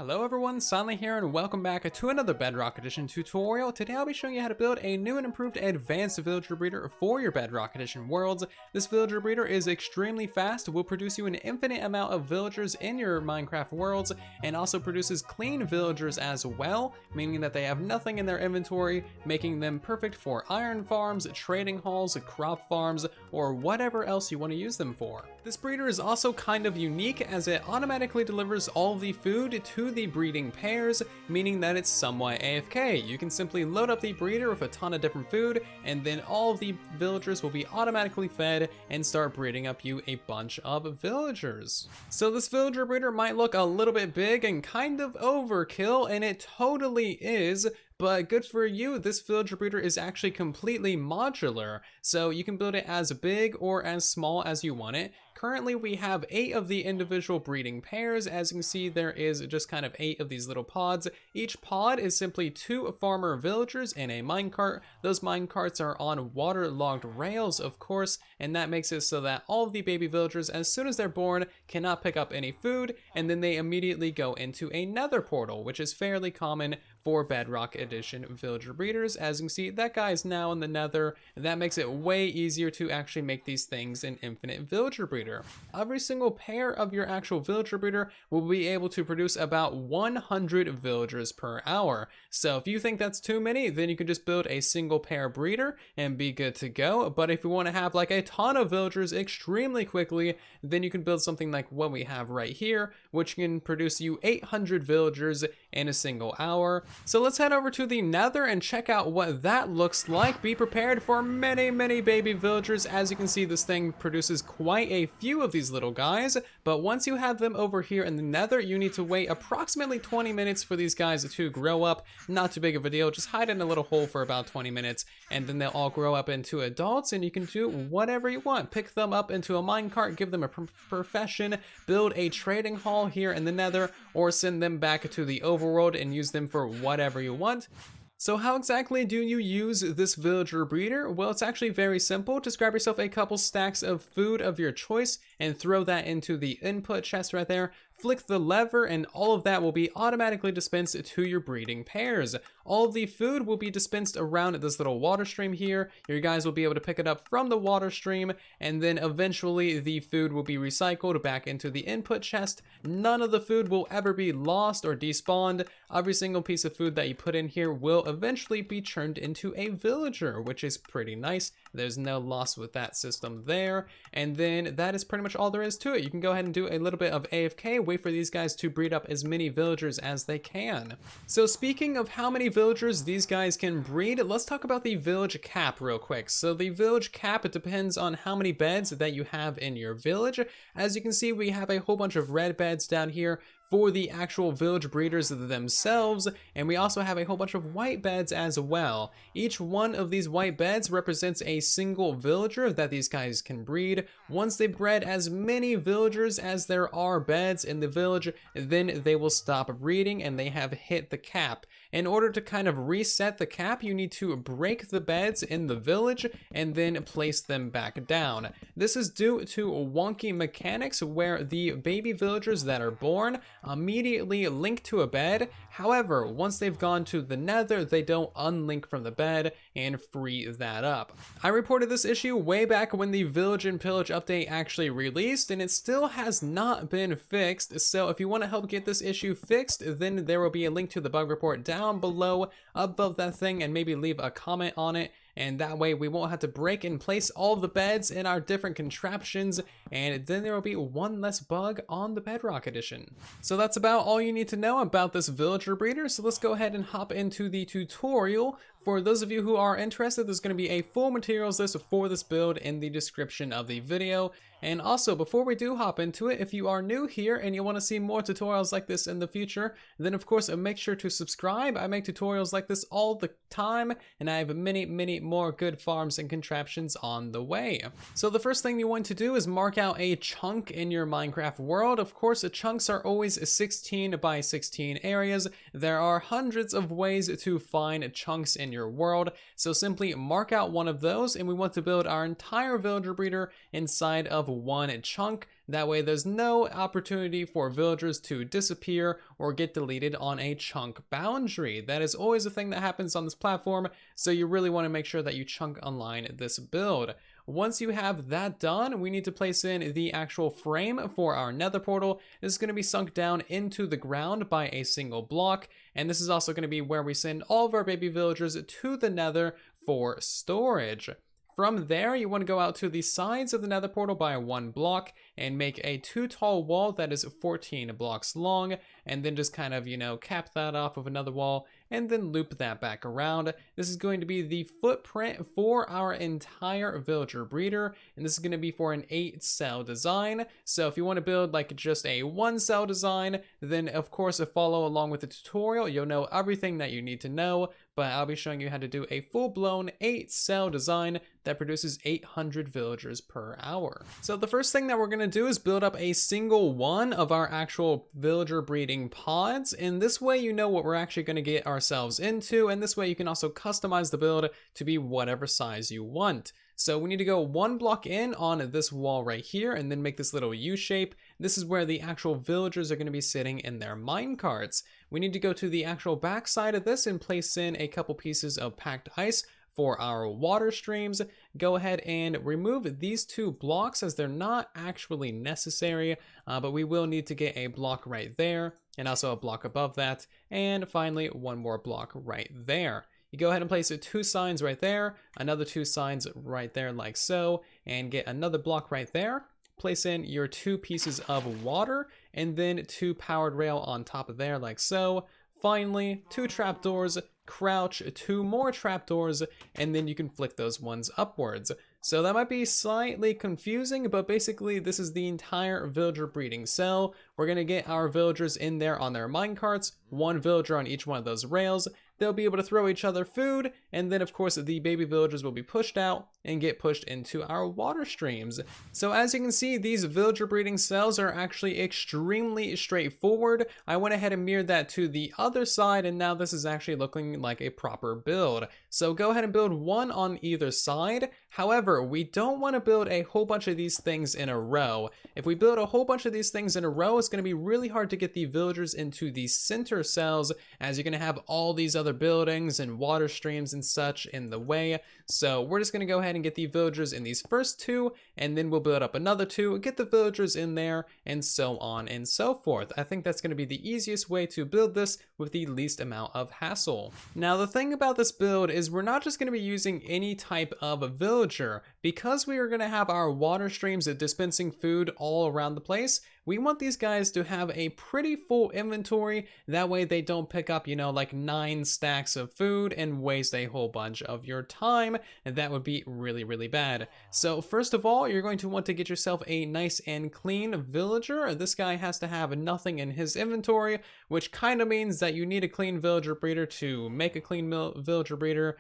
Hello everyone, Silent here and welcome back to another Bedrock Edition tutorial. Today I'll be showing you how to build a new and improved advanced villager breeder for your Bedrock Edition worlds. This villager breeder is extremely fast, will produce you an infinite amount of villagers in your Minecraft worlds, and also produces clean villagers as well, meaning that they have nothing in their inventory, making them perfect for iron farms, trading halls, crop farms, or whatever else you want to use them for. This breeder is also kind of unique as it automatically delivers all the food to the breeding pairs, meaning that it's somewhat AFK. You can simply load up the breeder with a ton of different food, and then all of the villagers will be automatically fed and start breeding up you a bunch of villagers. So this villager breeder might look a little bit big and kind of overkill, and it totally is, but good for you, this villager breeder is actually completely modular, so you can build it as big or as small as you want it. Currently we have 8 of the individual breeding pairs. As you can see, there is just kind of 8 of these little pods. Each pod is simply 2 farmer villagers and a minecart. Those minecarts are on waterlogged rails, of course, and that makes it so that all of the baby villagers, as soon as they're born, cannot pick up any food, and then they immediately go into a nether portal, which is fairly common for Bedrock Edition villager breeders. As you can see, that guy is now in the nether, and that makes it way easier to actually make these things an infinite villager breeder. Every single pair of your actual villager breeder will be able to produce about 100 villagers per hour. So if you think that's too many, then you can just build a single pair breeder and be good to go. But if you want to have like a ton of villagers extremely quickly, then you can build something like what we have right here, which can produce you 800 villagers in a single hour. So let's head over to the nether and check out what that looks like. Be prepared for many baby villagers. As you can see, this thing produces quite a few of these little guys, but once you have them over here in the nether, you need to wait approximately 20 minutes for these guys to grow up. Not too big of a deal, just hide in a little hole for about 20 minutes, and then they'll all grow up into adults, and you can do whatever you want. Pick them up into a minecart, give them a profession, build a trading hall here in the nether, or send them back to the overworld and use them for whatever you want. So how exactly do you use this villager breeder? Well, it's actually very simple. Just grab yourself a couple stacks of food of your choice and throw that into the input chest right there. Flick the lever and all of that will be automatically dispensed to your breeding pairs. All of the food will be dispensed around this little water stream here. Your guys will be able to pick it up from the water stream, and then eventually the food will be recycled back into the input chest. None of the food will ever be lost or despawned. Every single piece of food that you put in here will eventually be turned into a villager, which is pretty nice. There's no loss with that system there. And then that is pretty much all there is to it. You can go ahead and do a little bit of AFK, wait for these guys to breed up as many villagers as they can. So speaking of how many villagers these guys can breed, let's talk about the village cap real quick. So the village cap, it depends on how many beds that you have in your village. As you can see, we have a whole bunch of red beds down here for the actual village breeders themselves, and we also have a whole bunch of white beds as well. Each one of these white beds represents a single villager that these guys can breed. Once they've bred as many villagers as there are beds in the village, then they will stop breeding and they have hit the cap. In order to kind of reset the cap, you need to break the beds in the village and then place them back down. This is due to wonky mechanics where the baby villagers that are born immediately link to a bed. However, once they've gone to the nether, they don't unlink from the bed and free that up. I reported this issue way back when the Village and Pillage update actually released, and it still has not been fixed. So if you want to help get this issue fixed, then there will be a link to the bug report down below above that thing, and maybe leave a comment on it. And that way we won't have to break and place all the beds in our different contraptions, and then there will be one less bug on the Bedrock Edition. So that's about all you need to know about this villager breeder, so let's go ahead and hop into the tutorial. For those of you who are interested, there's going to be a full materials list for this build in the description of the video. And also, before we do hop into it, if you are new here and you want to see more tutorials like this in the future, then of course make sure to subscribe. I make tutorials like this all the time, and I have many more good farms and contraptions on the way. So the first thing you want to do is mark out a chunk in your Minecraft world. Of course, chunks are always 16 by 16 areas. There are hundreds of ways to find chunks in your world, so simply mark out one of those, and we want to build our entire villager breeder inside of one chunk. That way there's no opportunity for villagers to disappear or get deleted on a chunk boundary. That is always a thing that happens on this platform, so you really want to make sure that you chunk align this build. Once you have that done, we need to place in the actual frame for our nether portal. This is going to be sunk down into the ground by a single block, and this is also going to be where we send all of our baby villagers to the nether for storage. From there, you want to go out to the sides of the nether portal by 1 block and make a 2 tall wall that is 14 blocks long, and then just kind of, cap that off of another wall and then loop that back around. This is going to be the footprint for our entire villager breeder, and this is going to be for an 8-cell design. So if you want to build like just a 1-cell design, then of course follow along with the tutorial. You'll know everything that you need to know, but I'll be showing you how to do a full-blown 8-cell design that produces 800 villagers per hour. So the first thing that we're going to do is build up a single one of our actual villager breeding pods, and this way you know what we're actually going to get ourselves into, and this way you can also customize the build to be whatever size you want. So we need to go 1 block in on this wall right here and then make this little U shape. This is where the actual villagers are going to be sitting in their minecarts. We need to go to the actual back side of this and place in a couple pieces of packed ice for our water streams. Go ahead and remove these 2 blocks as they're not actually necessary, but we will need to get a block right there and also a block above that, and finally 1 more block right there. You go ahead and place 2 signs right there, another 2 signs right there like so, and get another block right there. Place in your 2 pieces of water, and then 2 powered rail on top of there like so. Finally, 2 trapdoors, crouch, 2 more trapdoors, and then you can flick those ones upwards. So that might be slightly confusing, but basically this is the entire villager breeding cell. We're going to get our villagers in there on their minecarts, 1 villager on each one of those rails. They'll be able to throw each other food, and then of course the baby villagers will be pushed out and get pushed into our water streams. So as you can see, these villager breeding cells are actually extremely straightforward. I went ahead and mirrored that to the other side, and now this is actually looking like a proper build. So go ahead and build 1 on either side. However, we don't want to build a whole bunch of these things in a row. If we build a whole bunch of these things in a row, it's going to be really hard to get the villagers into the center cells, as you're going to have all these other buildings and water streams and such in the way. So we're just going to go ahead and get the villagers in these first 2, and then we'll build up another 2, get the villagers in there, and so on and so forth. I think that's going to be the easiest way to build this with the least amount of hassle. Now the thing about this build is we're not just going to be using any type of villager. Because we are going to have our water streams dispensing food all around the place, we want these guys to have a pretty full inventory. That way they don't pick up, like 9 stacks of food and waste a whole bunch of your time, and that would be really, really bad. So first of all, you're going to want to get yourself a nice and clean villager. This guy has to have nothing in his inventory, which kind of means that you need a clean villager breeder to make a clean villager breeder.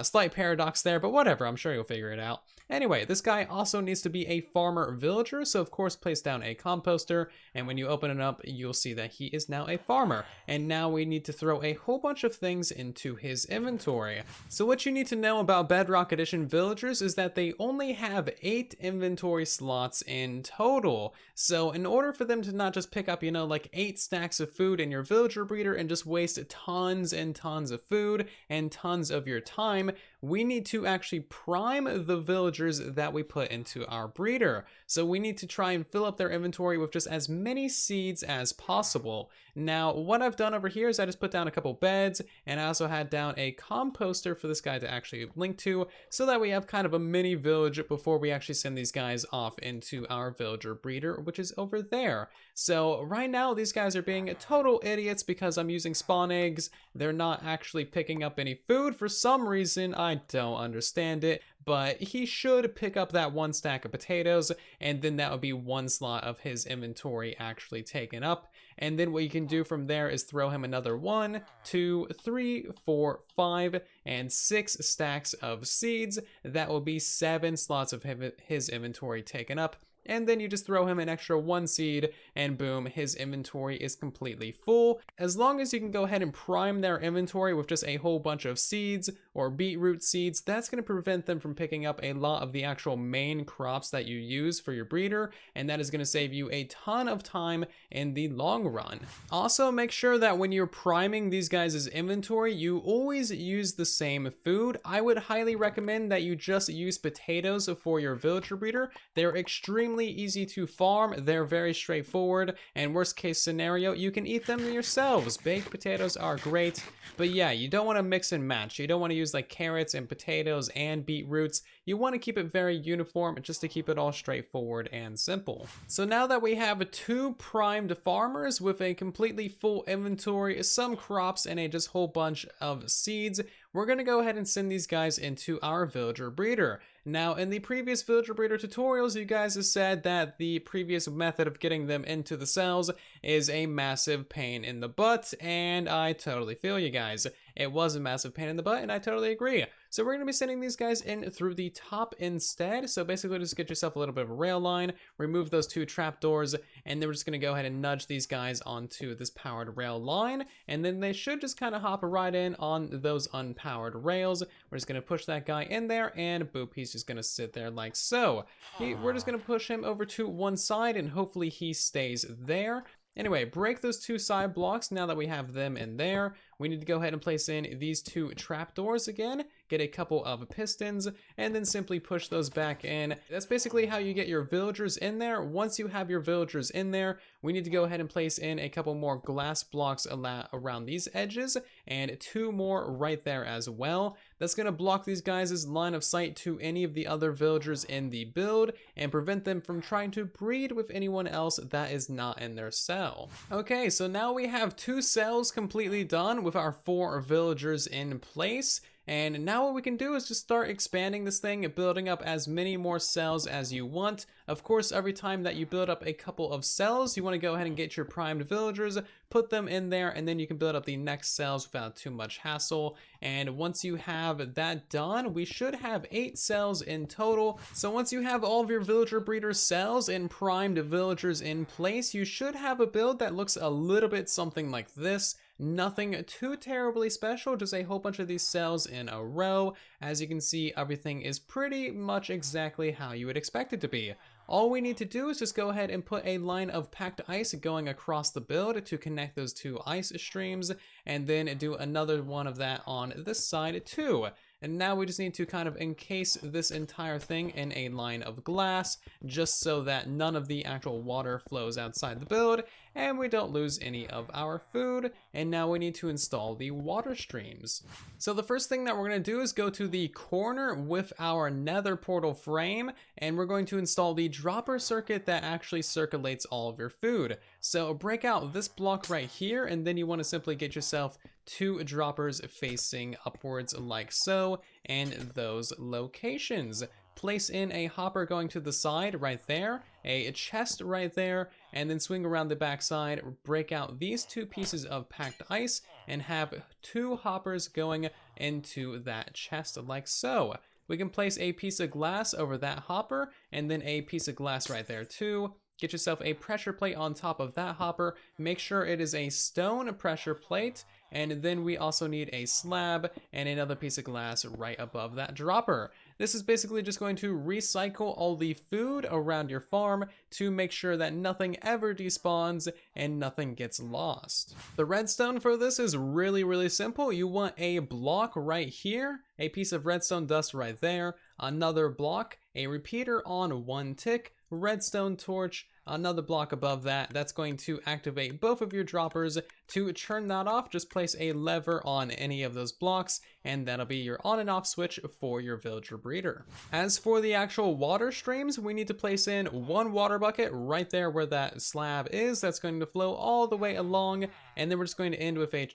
Slight paradox there, but whatever, I'm sure you'll figure it out. Anyway, this guy also needs to be a farmer villager, so of course place down a composter, and when you open it up, you'll see that he is now a farmer. And now we need to throw a whole bunch of things into his inventory. So what you need to know about Bedrock Edition villagers is that they only have 8 inventory slots in total. So in order for them to not just pick up, like 8 stacks of food in your villager breeder and just waste tons and tons of food and tons of your time, we need to actually prime the villagers that we put into our breeder. So we need to try and fill up their inventory with just as many seeds as possible. Now, what I've done over here is I just put down a couple beds, and I also had down a composter for this guy to actually link to, so that we have kind of a mini village before we actually send these guys off into our villager breeder, which is over there. So right now, these guys are being total idiots because I'm using spawn eggs. They're not actually picking up any food for some reason. I don't understand it, but he should pick up that 1 stack of potatoes, and then that would be 1 slot of his inventory actually taken up. And then what you can do from there is throw him another 1, 2, 3, 4, 5, and 6 stacks of seeds. That will be 7 slots of his inventory taken up. and then you just throw him an extra 1 seed, and boom, his inventory is completely full. As long as you can go ahead and prime their inventory with just a whole bunch of seeds or beetroot seeds, that's going to prevent them from picking up a lot of the actual main crops that you use for your breeder, and that is going to save you a ton of time in the long run. Also, make sure that when you're priming these guys' inventory, you always use the same food. I would highly recommend that you just use potatoes for your villager breeder. They're extremely easy to farm, they're very straightforward, and worst case scenario, you can eat them yourselves. Baked potatoes are great, but yeah, you don't want to mix and match. You don't want to use like carrots and potatoes and beetroots. You want to keep it very uniform just to keep it all straightforward and simple. So now that we have 2 primed farmers with a completely full inventory, some crops, and a just whole bunch of seeds, we're going to go ahead and send these guys into our villager breeder. Now, in the previous villager breeder tutorials, you guys have said that the previous method of getting them into the cells is a massive pain in the butt, and I totally feel you guys. It was a massive pain in the butt, and I totally agree. So we're going to be sending these guys in through the top instead. So basically just get yourself a little bit of a rail line, remove those 2 trapdoors, and then we're just going to go ahead and nudge these guys onto this powered rail line, and then they should just kind of hop right in on those unpowered rails. We're just going to push that guy in there, and boop, he's just going to sit there like so. We're just going to push him over to one side, and hopefully he stays there. Anyway, break those 2 side blocks now that we have them in there. We need to go ahead and place in these 2 trapdoors again, get a couple of pistons, and then simply push those back in. That's basically how you get your villagers in there. Once you have your villagers in there, we need to go ahead and place in a couple more glass blocks around these edges, and 2 more right there as well. That's going to block these guys' line of sight to any of the other villagers in the build, and prevent them from trying to breed with anyone else that is not in their cell. Okay, so now we have 2 cells completely done with our 4 villagers in place. And now what we can do is just start expanding this thing and building up as many more cells as you want. Of course, every time that you build up a couple of cells, you want to go ahead and get your primed villagers, put them in there, and then you can build up the next cells without too much hassle. And once you have that done, we should have 8 cells in total. So once you have all of your villager breeder cells and primed villagers in place, you should have a build that looks a little bit something like this. Nothing too terribly special, just a whole bunch of these cells in a row. As you can see, everything is pretty much exactly how you would expect it to be. All we need to do is just go ahead and put a line of packed ice going across the build to connect those 2 ice streams, and then do another one of that on this side too. And now we just need to kind of encase this entire thing in a line of glass, just so that none of the actual water flows outside the build, and we don't lose any of our food. And now we need to install the water streams. So the first thing that we're going to do is go to the corner with our nether portal frame, and we're going to install the dropper circuit that actually circulates all of your food. So break out this block right here, and then you want to simply get yourself 2 droppers facing upwards like so, and those locations. Place in a hopper going to the side right there, a chest right there, and then swing around the back side, break out these 2 pieces of packed ice, and have 2 hoppers going into that chest like so. We can place a piece of glass over that hopper, and then a piece of glass right there too. Get yourself a pressure plate on top of that hopper. Make sure it is a stone pressure plate, and then we also need a slab and another piece of glass right above that dropper. This is basically just going to recycle all the food around your farm to make sure that nothing ever despawns and nothing gets lost. The redstone for this is really simple. You want a block right here, a piece of redstone dust right there, another block, a repeater on 1 tick, redstone torch, another block above that. That's going to activate both of your droppers. To turn that off, just place a lever on any of those blocks, and that'll be your on and off switch for your villager breeder. As for the actual water streams, we need to place in 1 water bucket right there where that slab is. That's going to flow all the way along, and then we're just going to end with a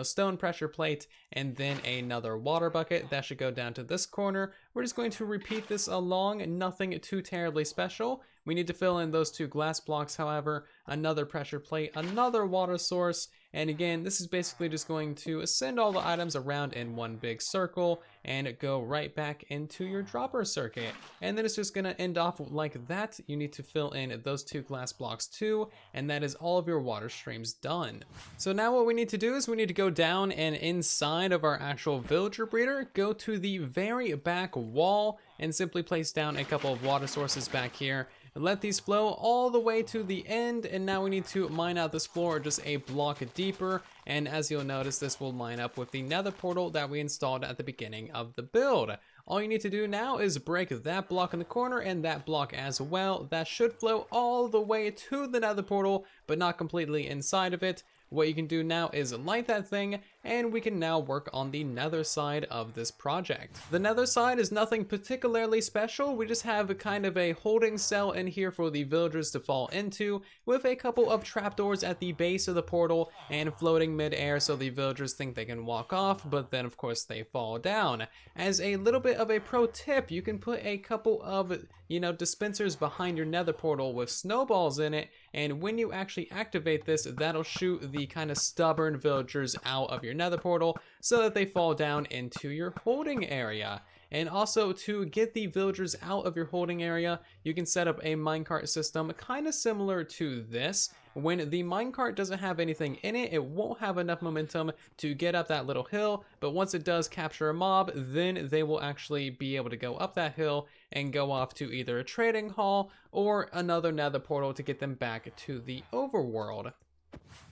stone pressure plate, and then another water bucket that should go down to this corner. We're just going to repeat this along, nothing too terribly special. We need to fill in those 2 glass blocks, however, another pressure plate, another water source, And again, this is basically just going to send all the items around in one big circle and go right back into your dropper circuit. And then it's just gonna end off like that. You need to fill in those 2 glass blocks too, and that is all of your water streams done. So now what we need to do is we need to go down and inside of our actual villager breeder, go to the very back wall and simply place down a couple of water sources back here. Let these flow all the way to the end, and now we need to mine out this floor just a block deeper, and as you'll notice, this will line up with the nether portal that we installed at the beginning of the build. All you need to do now is break that block in the corner and that block as well. That should flow all the way to the nether portal, but not completely inside of it. What you can do now is light that thing, and we can now work on the nether side of this project. The nether side is nothing particularly special. We just have a kind of a holding cell in here for the villagers to fall into, with a couple of trapdoors at the base of the portal and floating mid-air so the villagers think they can walk off, but then of course they fall down. As a little bit of a pro tip, you can put a couple of, dispensers behind your nether portal with snowballs in it, and when you actually activate this, that'll shoot the kind of stubborn villagers out of your nether portal so that they fall down into your holding area. And also, to get the villagers out of your holding area, you can set up a minecart system kind of similar to this. When the minecart doesn't have anything in it, it won't have enough momentum to get up that little hill, but once it does capture a mob, then they will actually be able to go up that hill and go off to either a trading hall or another nether portal to get them back to the overworld.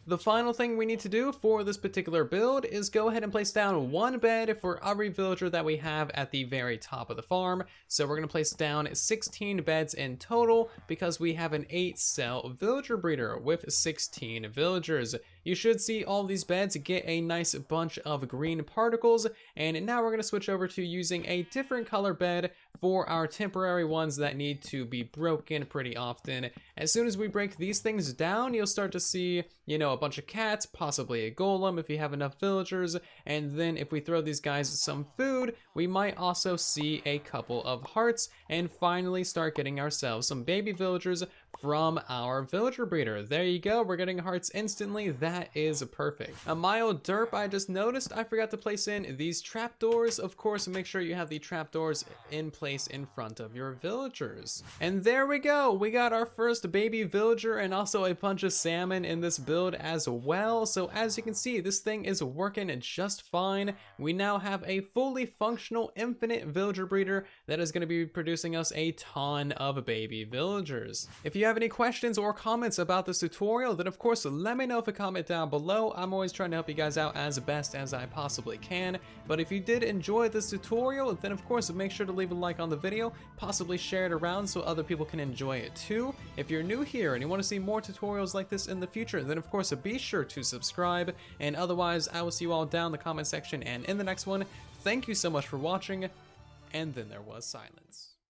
The final thing we need to do for this particular build is go ahead and place down 1 bed for every villager that we have at the very top of the farm. So we're going to place down 16 beds in total because we have an 8-cell villager breeder with 16 villagers. You should see all these beds get a nice bunch of green particles, and now we're going to switch over to using a different color bed for our temporary ones that need to be broken pretty often. As soon as we break these things down, you'll start to see, a bunch of cats, possibly a golem if you have enough villagers, and then if we throw these guys some food, we might also see a couple of hearts, and finally start getting ourselves some baby villagers from our villager breeder. There you go, we're getting hearts instantly. That is perfect. A mild derp I just noticed, I forgot to place in these trapdoors. Of course, make sure you have the trapdoors in place in front of your villagers. And there we go, we got our first baby villager and also a bunch of salmon in this build as well. So as you can see, this thing is working just fine. We now have a fully functional infinite villager breeder that is going to be producing us a ton of baby villagers. If you have any questions or comments about this tutorial, then of course let me know with a comment down below. I'm always trying to help you guys out as best as I possibly can. But if you did enjoy this tutorial, then of course make sure to leave a like on the video, possibly share it around so other people can enjoy it too. If you're new here and you want to see more tutorials like this in the future, then of course be sure to subscribe. And otherwise, I will see you all down in the comment section and in the next one. Thank you so much for watching, and then there was silence.